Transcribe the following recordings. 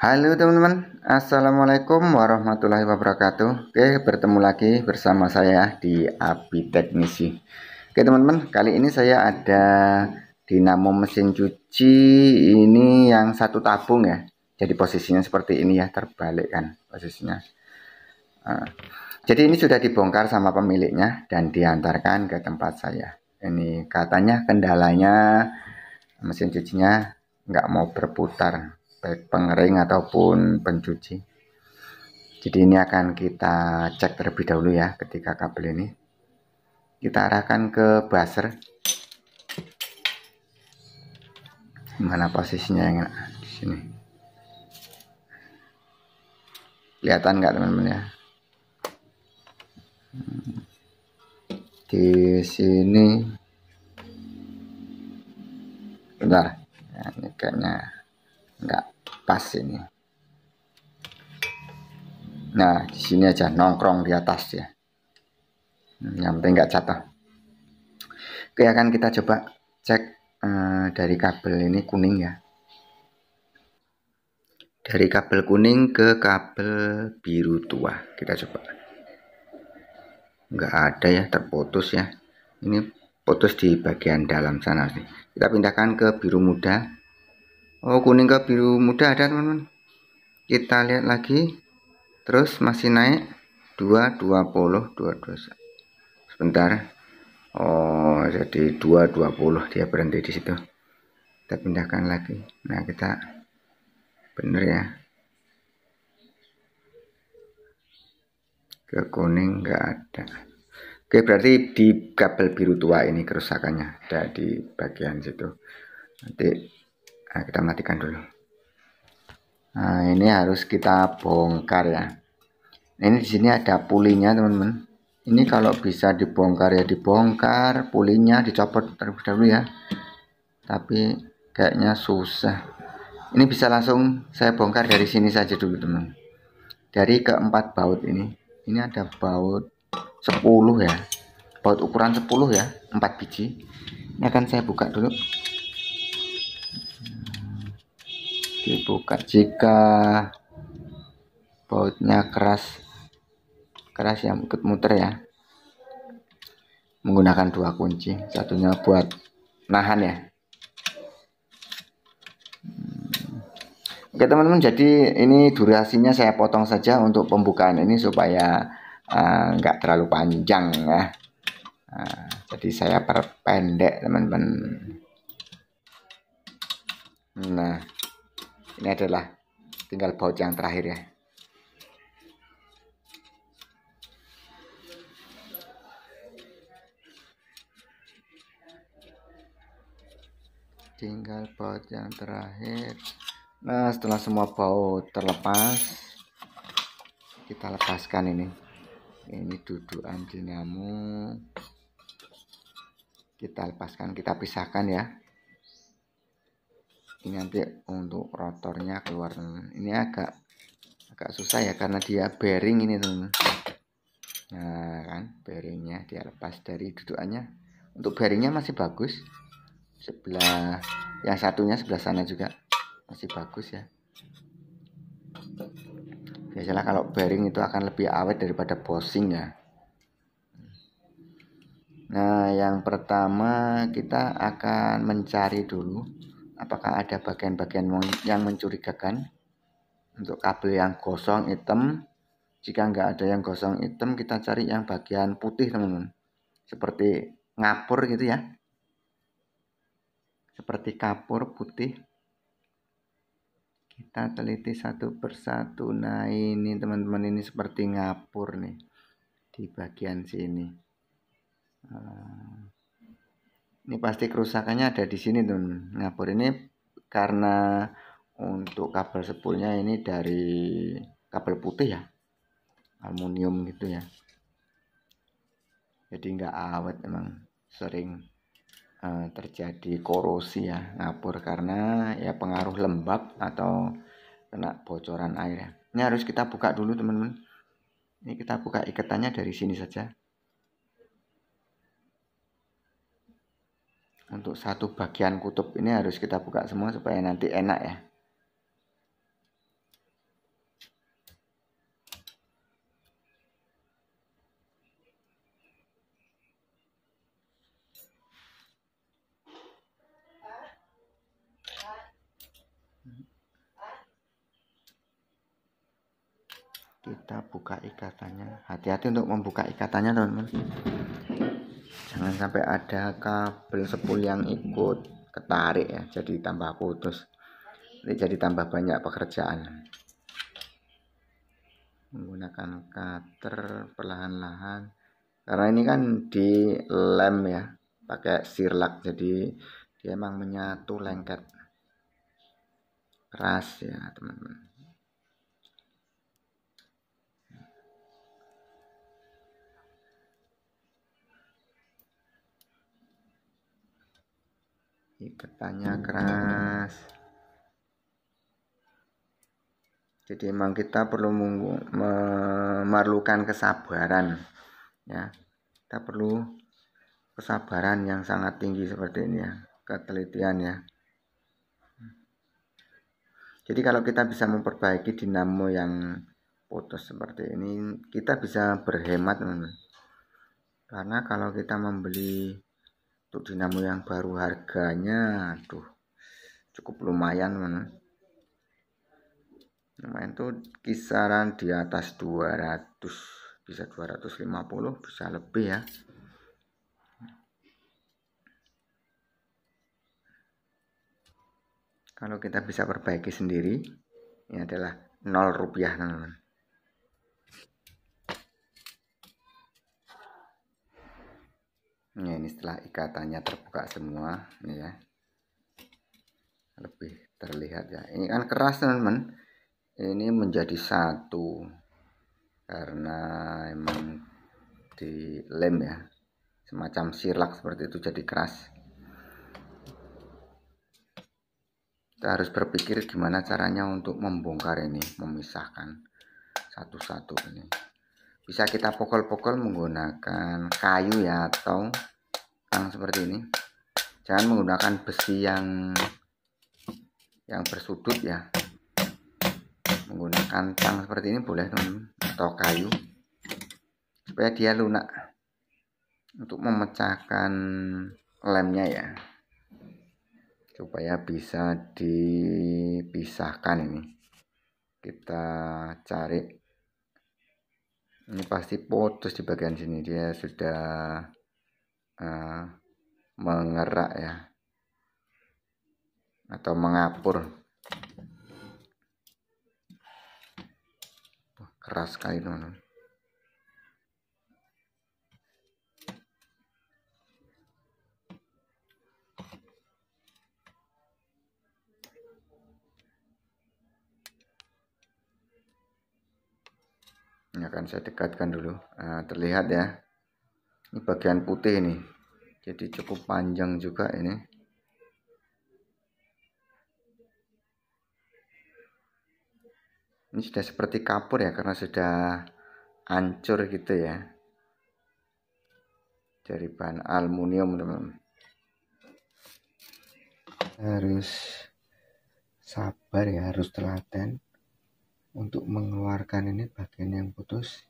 Halo teman-teman, Assalamualaikum warahmatullahi wabarakatuh. Oke, bertemu lagi bersama saya di Abi Teknisi. Oke teman-teman, kali ini saya ada dinamo mesin cuci ini yang satu tabung ya. Jadi posisinya seperti ini ya, terbalik kan posisinya. Jadi ini sudah dibongkar sama pemiliknya dan diantarkan ke tempat saya. Ini katanya kendalanya mesin cucinya nggak mau berputar, baik pengering ataupun pencuci. Jadi ini akan kita cek terlebih dahulu ya. Ketika kabel ini kita arahkan ke buzzer. Mana posisinya yang enak? Di sini. Kelihatan nggak teman-teman ya? Di sini. Bentar. Ya, ini kayaknya nggak pas ini. Nah, di sini aja nongkrong di atas ya. Yang penting nggak jatuh. Oke, akan kita coba cek dari kabel ini kuning ya. Dari kabel kuning ke kabel biru tua. Kita coba. Nggak ada ya, terputus ya. Ini putus di bagian dalam sana sih. Kita pindahkan ke biru muda. Oh, kuning ke biru muda ada teman-teman. Kita lihat lagi. Terus masih naik 220 22. Sebentar. Oh, jadi 220 dia berhenti di situ. Kita pindahkan lagi. Nah, kita bener ya. Ke kuning nggak ada. Oke, berarti di kabel biru tua ini kerusakannya ada di bagian situ. Nanti kita matikan dulu. Nah, ini harus kita bongkar ya. Ini di sini ada pulinya teman-teman. Ini kalau bisa dibongkar ya dibongkar, pulinya dicopot terlebih dahulu ya. Tapi kayaknya susah. Ini bisa langsung saya bongkar dari sini saja dulu teman. Dari keempat baut ini ada baut 10 ya. Baut ukuran 10 ya, 4 biji. Ini akan saya buka dulu. Dibuka jika bautnya keras yang ikut muter ya, menggunakan 2 kunci, satunya buat nahan ya. Oke teman-teman, jadi ini durasinya saya potong saja untuk pembukaan ini supaya nggak terlalu panjang ya. Jadi saya perpendek teman-teman. Nah, ini adalah tinggal baut yang terakhir ya. Tinggal baut yang terakhir. Nah, setelah semua baut terlepas, kita lepaskan ini dudukan dinamo. Kita lepaskan, kita pisahkan ya. Ini nanti untuk rotornya keluar. Ini agak susah ya karena dia bearing ini teman. Nah kan, bearingnya dia lepas dari dudukannya. Untuk bearingnya masih bagus. Sebelah yang satunya sebelah sana juga masih bagus ya. Biasalah kalau bearing itu akan lebih awet daripada bushing ya. Nah, yang pertama kita akan mencari dulu apakah ada bagian-bagian yang mencurigakan. Untuk kabel yang gosong hitam, jika nggak ada yang gosong hitam, kita cari yang bagian putih teman-teman. Seperti ngapur gitu ya. Seperti kapur putih. Kita teliti satu persatu. Nah ini teman-teman, ini seperti ngapur nih di bagian sini. Ini pasti kerusakannya ada di sini teman-teman. Ngapur ini karena untuk kabel spoolnya ini dari kabel putih ya, aluminium gitu ya. Jadi nggak awet, memang sering terjadi korosi ya, ngapur karena ya pengaruh lembab atau kena bocoran air ya. Ini harus kita buka dulu teman-teman. Ini kita buka ikatannya dari sini saja. Untuk satu bagian kutub ini harus kita buka semua supaya nanti enak ya. Kita buka ikatannya. Hati-hati untuk membuka ikatannya, teman-teman. Jangan sampai ada kabel spool yang ikut ketarik ya, jadi tambah putus. Jadi tambah banyak pekerjaan. Menggunakan cutter perlahan-lahan. Karena ini kan di lem ya, pakai sirlak, jadi dia emang menyatu lengket. Keras ya, teman-teman. Ikatannya keras. Jadi memang kita perlu memerlukan kesabaran ya. Kita perlu kesabaran yang sangat tinggi seperti ini ya, ketelitian ya. Jadi kalau kita bisa memperbaiki dinamo yang putus seperti ini, kita bisa berhemat, teman-teman. Karena kalau kita membeli untuk dinamo yang baru harganya cukup lumayan, teman-teman. Lumayan tuh kisaran di atas 200, bisa 250, bisa lebih ya. Kalau kita bisa perbaiki sendiri, ini adalah 0 rupiah, teman-teman. Nah, ini setelah ikatannya terbuka semua, ini ya, lebih terlihat ya. Ini kan keras, teman-teman. Ini menjadi satu karena emang di lem ya, semacam sirlak seperti itu, jadi keras. Kita harus berpikir gimana caranya untuk membongkar ini, memisahkan satu-satu ini. Bisa kita pukul-pukul menggunakan kayu ya, atau tang seperti ini. Jangan menggunakan besi yang bersudut ya. Menggunakan tang seperti ini boleh, teman-teman, atau kayu, supaya dia lunak untuk memecahkan lemnya ya, supaya bisa dipisahkan. Ini kita cari, ini pasti putus di bagian sini, dia sudah mengerak ya, atau mengapur. Keras sekali, teman-teman. Ini akan saya dekatkan dulu. Nah, terlihat ya, ini bagian putih ini, jadi cukup panjang juga ini. Ini sudah seperti kapur ya, karena sudah hancur gitu ya, dari bahan aluminium, teman-teman. Harus sabar ya, harus telaten untuk mengeluarkan ini bagian yang putus.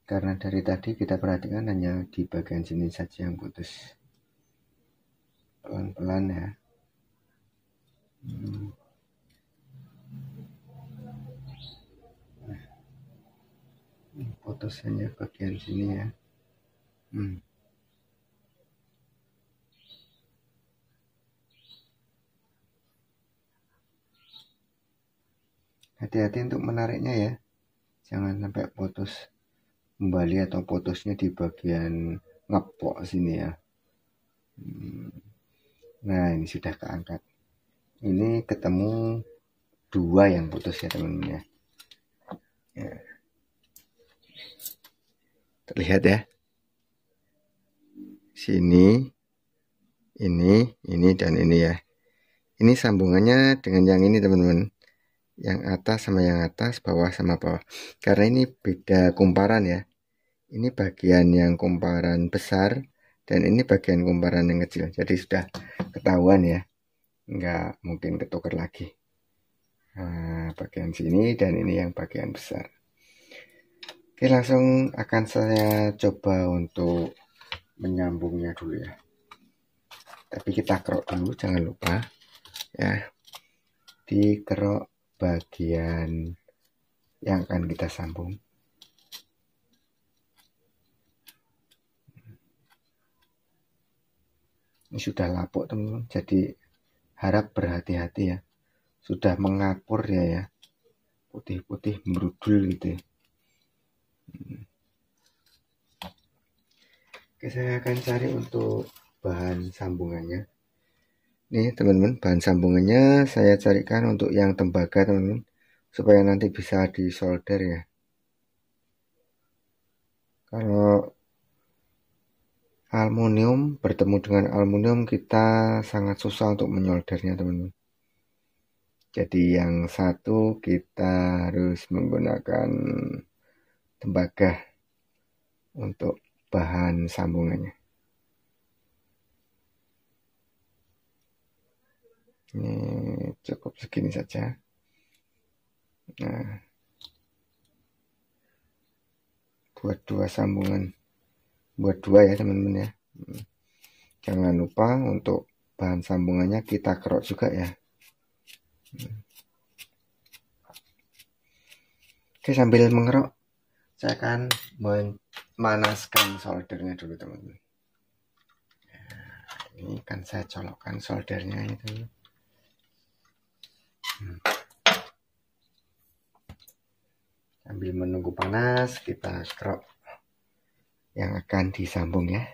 Karena dari tadi kita perhatikan hanya di bagian sini saja yang putus. Pelan-pelan ya. Putus hanya bagian sini ya. Hati-hati untuk menariknya ya, jangan sampai putus kembali atau putusnya di bagian ngepok sini ya. Nah, ini sudah keangkat. Ini ketemu 2 yang putus ya, teman-teman ya. Terlihat ya, sini, ini dan ini ya. Ini sambungannya dengan yang ini, teman-teman, yang atas sama yang atas, bawah sama bawah. Karena ini beda kumparan ya. Ini bagian yang kumparan besar dan ini bagian kumparan yang kecil. Jadi sudah ketahuan ya, nggak mungkin ketukar lagi. Nah, bagian sini dan ini yang bagian besar. Oke, langsung akan saya coba untuk menyambungnya dulu ya. Tapi kita kerok dulu, jangan lupa ya, dikerok bagian yang akan kita sambung. Ini sudah lapuk teman-teman, jadi harap berhati-hati ya. Sudah mengapur ya, putih-putih merudul gitu ya. Oke, saya akan cari untuk bahan sambungannya. Nih teman-teman, bahan sambungannya saya carikan untuk yang tembaga teman-teman, supaya nanti bisa disolder ya. Kalau aluminium bertemu dengan aluminium, kita sangat susah untuk menyoldernya teman-teman. Jadi yang satu kita harus menggunakan tembaga untuk bahan sambungannya. Ini cukup segini saja. Nah, buat dua sambungan, buat dua ya teman-teman ya. Jangan lupa untuk bahan sambungannya kita kerok juga ya. Oke, sambil mengerok saya akan memanaskan soldernya dulu teman-teman. Nah, ini kan saya colokkan soldernya itu. Sambil menunggu panas, kita kerok yang akan disambung ya.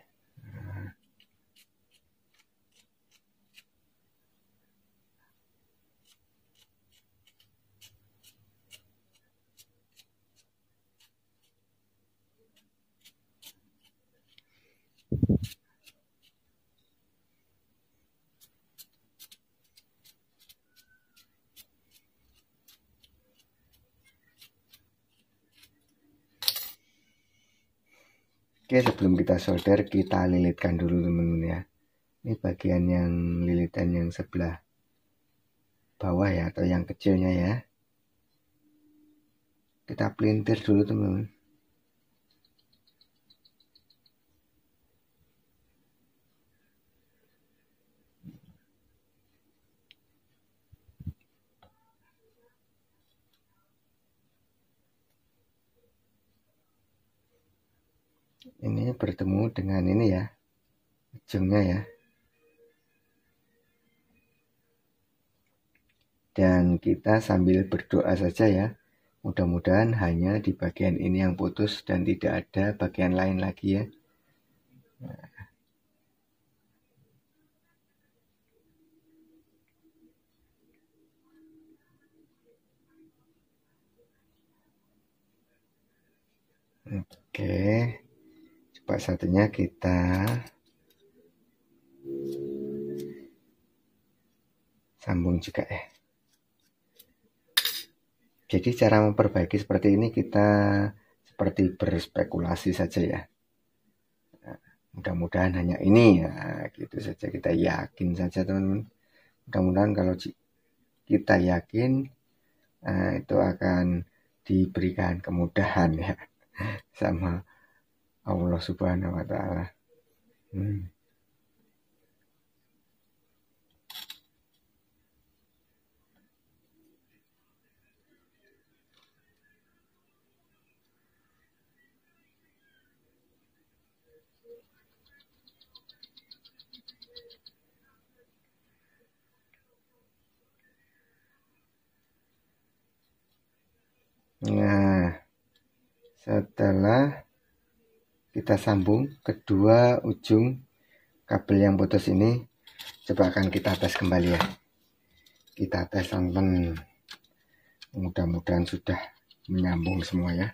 Oke, sebelum kita solder, kita lilitkan dulu teman-teman ya. Ini bagian yang lilitan yang sebelah bawah ya, atau yang kecilnya ya. Kita pelintir dulu teman-teman. Ini bertemu dengan ini ya, ujungnya ya. Dan kita sambil berdoa saja ya, mudah-mudahan hanya di bagian ini yang putus dan tidak ada bagian lain lagi ya. Oke, coba satunya kita sambung juga ya. Jadi cara memperbaiki seperti ini kita seperti berspekulasi saja ya. Mudah-mudahan hanya ini ya, gitu saja, kita yakin saja teman-teman. Mudah-mudahan kalau kita yakin, itu akan diberikan kemudahan ya sama Allah Subhanahu wa Ta'ala. Nah, setelah kita sambung kedua ujung kabel yang putus ini, coba akan kita tes kembali ya. Kita tes teman-teman. Mudah-mudahan sudah menyambung semua ya.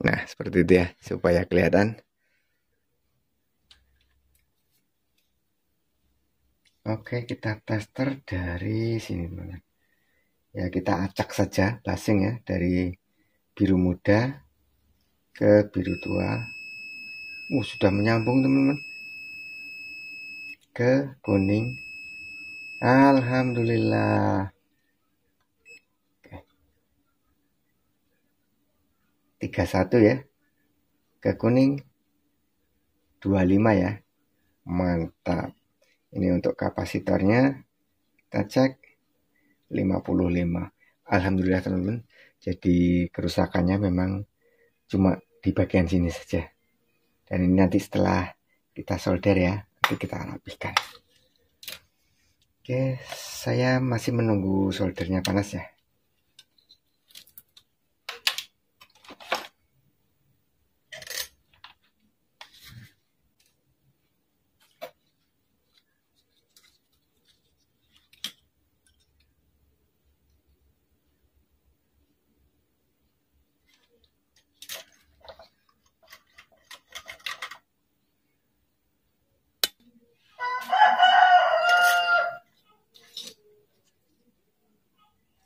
Nah, seperti itu ya, supaya kelihatan. Oke, kita tester dari sini teman-teman. Ya, kita acak saja lasing ya, dari biru muda ke biru tua. Sudah menyambung teman-teman. Ke kuning. Alhamdulillah. 31 ya, ke kuning 25 ya. Mantap. Ini untuk kapasitornya kita cek 55. Alhamdulillah teman-teman. Jadi kerusakannya memang cuma di bagian sini saja. Dan ini nanti setelah kita solder ya, nanti kita rapihkan. Oke, saya masih menunggu soldernya panas ya.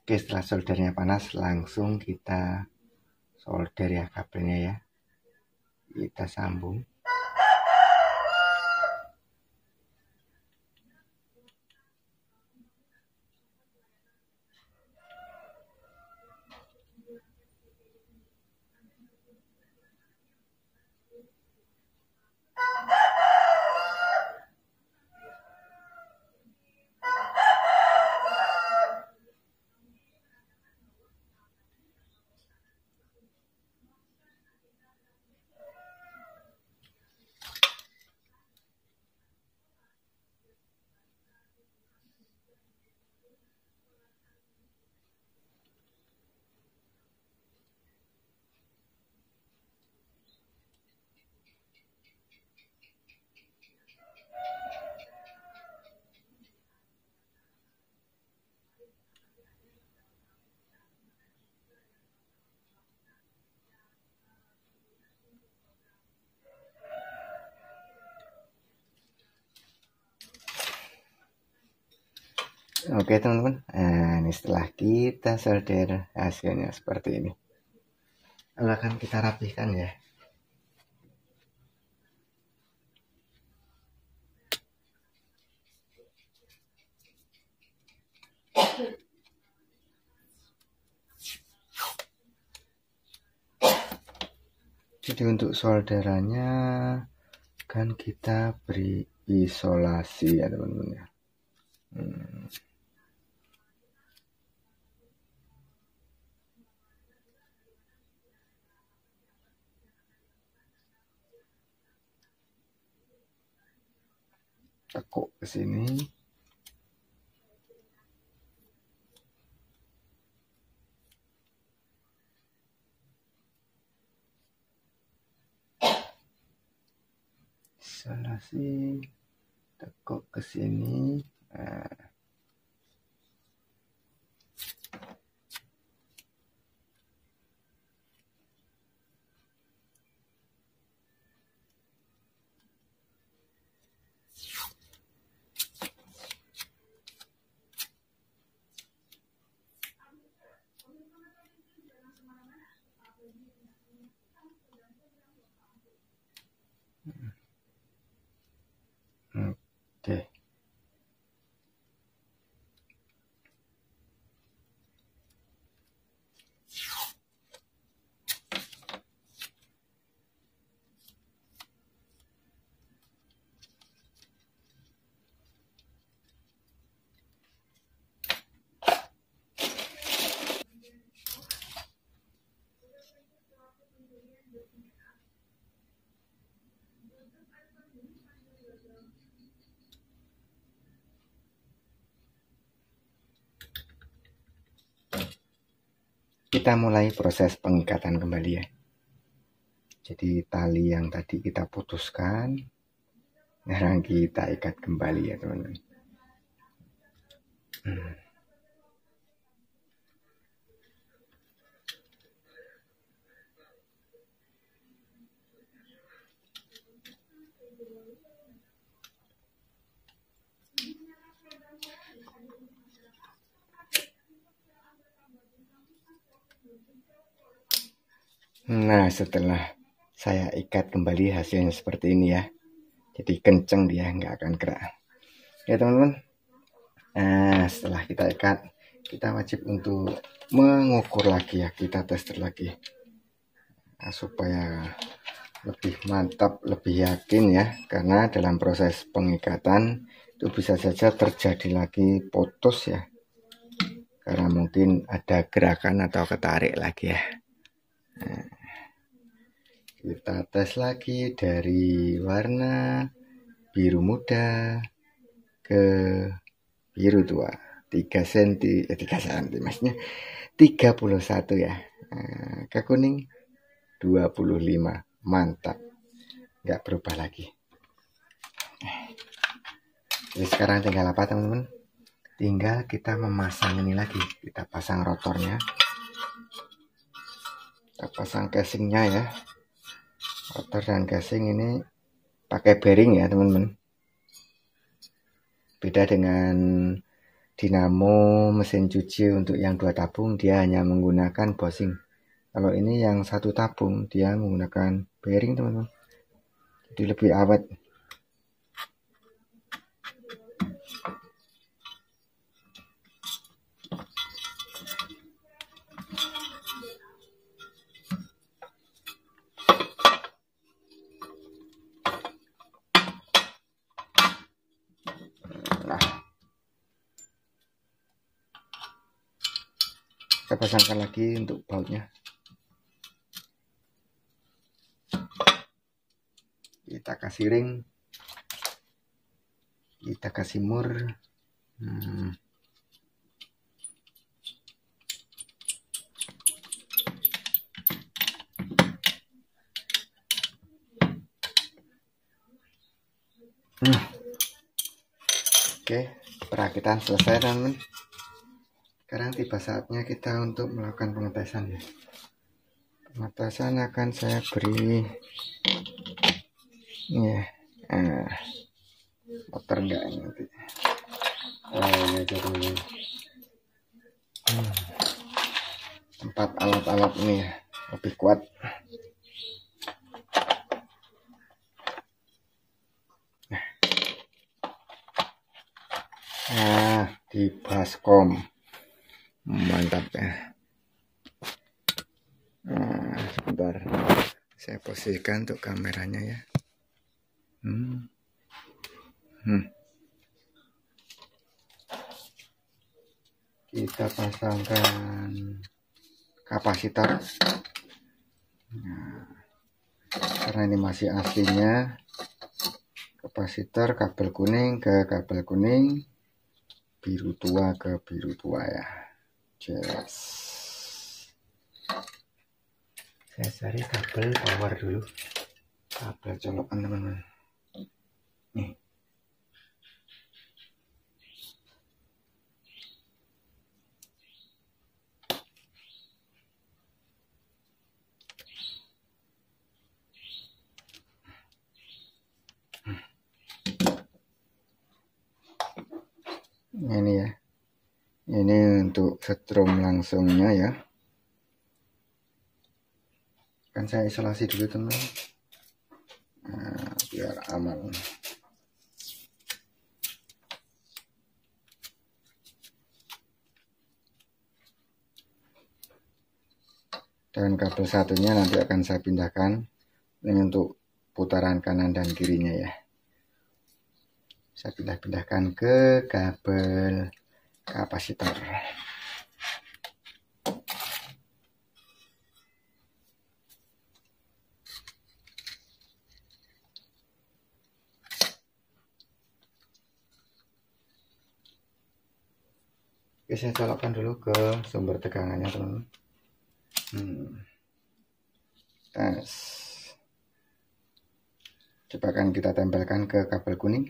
Oke, setelah soldernya panas, langsung kita solder ya kabelnya ya. Kita sambung. Oke teman-teman, nah ini setelah kita solder hasilnya seperti ini. Lalu akan kita rapihkan ya. Jadi untuk solderannya kan kita beri isolasi ya teman-teman ya. Tekuk ke sini. Isolasi, tekuk ke sini. Nah. Oke. Kita mulai proses pengikatan kembali ya. Jadi tali yang tadi kita putuskan, sekarang kita ikat kembali ya teman-teman. Nah, setelah saya ikat kembali hasilnya seperti ini ya. Jadi kenceng dia, nggak akan gerak. Ya teman-teman. Nah, setelah kita ikat, kita wajib untuk mengukur lagi ya. Kita tester lagi. supaya lebih mantap, lebih yakin ya, karena dalam proses pengikatan itu bisa saja terjadi lagi putus ya, karena mungkin ada gerakan atau ketarik lagi ya. Nah, kita tes lagi dari warna biru muda ke biru tua, 3 cm, 3 cm maksudnya 31 ya. Ke kuning 25, mantap, nggak berubah lagi. Jadi sekarang tinggal apa teman-teman? Tinggal kita memasang ini lagi, kita pasang rotornya, kita pasang casingnya ya. Rotor dan casing ini pakai bearing ya teman-teman. Beda dengan dinamo mesin cuci untuk yang 2 tabung, dia hanya menggunakan bushing. Kalau ini yang 1 tabung, dia menggunakan bearing teman-teman, jadi lebih awet. Nah, kita pasangkan lagi untuk bautnya. Kita kasih ring, kita kasih mur. Oke, perakitan selesai teman-teman. Sekarang tiba saatnya kita untuk melakukan pengetesan ya. Pengetesan akan saya beri ya, motor enggak nanti. Ya jadi tempat alat-alat ini ya, lebih kuat. Nah, di baskom mantap ya. Nah, sebentar saya posisikan untuk kameranya ya. Kita pasangkan kapasitor. Nah, karena ini masih aslinya, kapasitor kabel kuning ke kabel kuning, biru tua ke biru tua ya. Jelas. Saya cari kabel power dulu, kabel colokan teman-teman. Nih. Ini ya, ini untuk setrum langsungnya ya. Kan saya isolasi dulu teman, nah, biar aman. Dan kabel satunya nanti akan saya pindahkan, ini untuk putaran kanan dan kirinya ya. Saya pindah-pindahkan ke kabel kapasitor. Oke, saya colokkan dulu ke sumber tegangannya teman-teman. Tes. Coba kan kita tempelkan ke kabel kuning.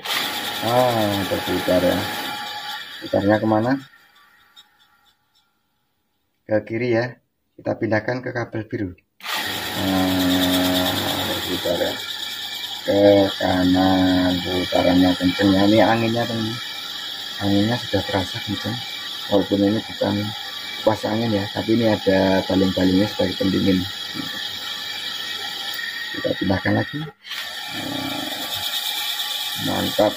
Terputar ya. Putarnya kemana? Ke kiri ya. Kita pindahkan ke kabel biru. Terputar ya. Ke kanan, putarannya kenceng ya. Ini anginnya teman-teman. Anginnya sudah terasa kenceng. Walaupun ini bukan kipas angin ya, tapi ini ada baling-balingnya sebagai pendingin. Kita pindahkan lagi. Mantap.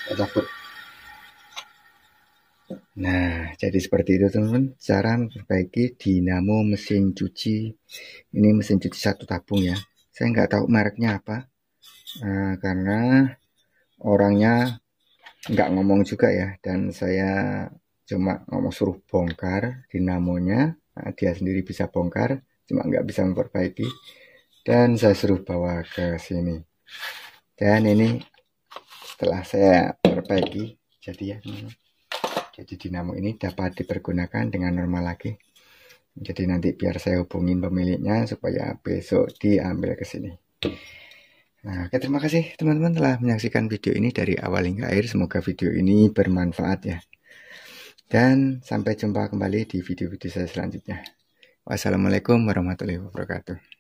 Kita cabut. Nah, jadi seperti itu teman-teman, cara memperbaiki dinamo mesin cuci. Ini mesin cuci satu tabung ya. Saya nggak tahu mereknya apa, karena orangnya nggak ngomong juga ya. Dan saya cuma ngomong suruh bongkar dinamonya. Nah, dia sendiri bisa bongkar, cuma nggak bisa memperbaiki. Dan saya suruh bawa ke sini. Dan ini setelah saya perbaiki, jadi ya teman-teman. Jadi dinamo ini dapat dipergunakan dengan normal lagi. Jadi nanti biar saya hubungin pemiliknya supaya besok diambil ke sini. Nah, oke, terima kasih teman-teman telah menyaksikan video ini dari awal hingga akhir. Semoga video ini bermanfaat ya. Dan sampai jumpa kembali di video-video saya selanjutnya. Wassalamualaikum warahmatullahi wabarakatuh.